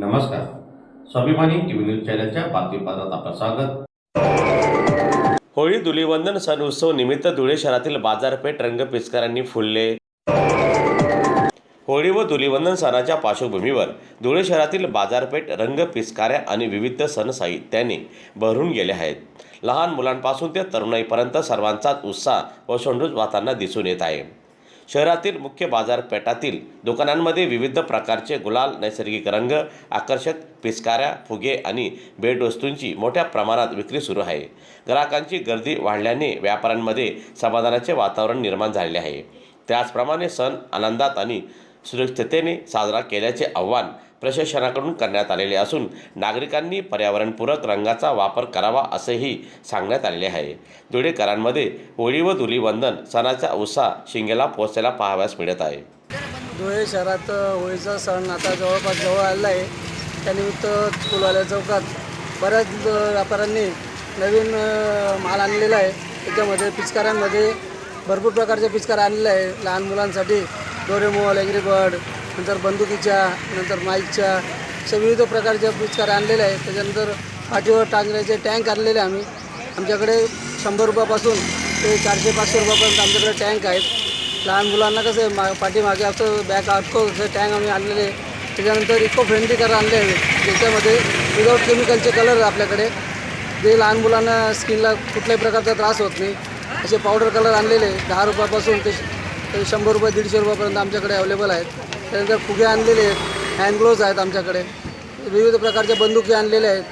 नमस्कार. स्वाभिमानी TV news चॅनलच्या बातमीपत्रात आपलं स्वागत. होळी धुलीवंदन सण उत्सव निमित्त धुळे शहरातील बाजारपेठ रंग पिचकारांनी फुलले. होळी व धुलीवंदन सणाच्या पार्श्वभूमीवर धुळे शहरातील बाजारपेठ रंग पिचकाऱ्या आणि विविध सण साहित्याने भरून गेले आहेत. लहान मुलांपासून ते तरुणाईपर्यंत सर्वांचाच उत्साह ओसंडून वाहताना दिसून येत आहे. शहरातील मुख्य बाजारपेठातील दुकानांमध्ये विविध प्रकारचे गुलाल, नैसर्गिक रंग, आकर्षक पिचकाऱ्या, फुगे आणि भेटवस्तूंची मोठ्या प्रमाणात विक्री सुरू आहे. ग्राहकांची गर्दी वाढल्याने व्यापाऱ्यांमध्ये समाधानाचे वातावरण निर्माण झाले आहे. त्याचप्रमाणे सण आनंदात आणि सुरक्षिततेने साजरा केल्याचे आवाहन प्रशासनाकडून करण्यात आलेले असून नागरिकांनी पर्यावरणपूरक रंगाचा वापर करावा असेही सांगण्यात आलेले आहे. धुळेकरांमध्ये होळी व धुलीवंदन सणाचा उत्साह शिंगेला पोहोचलेला पाहावयास मिळत आहे. धुळे शहरात होळीचा सण आता जवळपास जवळ आलेला आहे. त्यानिमित्त फुलवाल्या चौकात बऱ्याच व्यापाऱ्यांनी नवीन माल आणलेला आहे. त्याच्यामध्ये पिचकाऱ्यांमध्ये भरपूर प्रकारच्या पिचकाऱ्या आणलेल्या आहे. लहान मुलांसाठी डोरेमोन, एंग्री बर्ड, नंतर बंदुकीच्या, नंतर माईकच्या अशा विविध प्रकारच्या पिचकाऱ्या आणलेल्या आहेत. त्याच्यानंतर पाठीवर टांगण्याचे टँक आणलेले आम्ही. आमच्याकडे 100 रुपयापासून ते 400-500 रुपयापर्यंत आमच्याकडे टँक आहेत. लहान मुलांना कसं पाठीमागे असं बॅग अडको असे टँक आम्ही आणलेले. त्याच्यानंतर इको फ्रेंडली कलर आणले आहेत, ज्याच्यामध्ये विदाऊट केमिकलचे कलर आपल्याकडे, जे लहान मुलांना स्किनला कुठल्याही प्रकारचा त्रास होत नाही असे पावडर कलर आणलेले 10 रुपयापासून ते 100 रुपये 150 रुपयापर्यंत आमच्याकडे अवेलेबल आहेत. त्यानंतर फुगे आणलेले आहेत, हँड ग्लोव्ज आहेत आमच्याकडे, विविध प्रकारच्या बंदुकी आणलेल्या आहेत.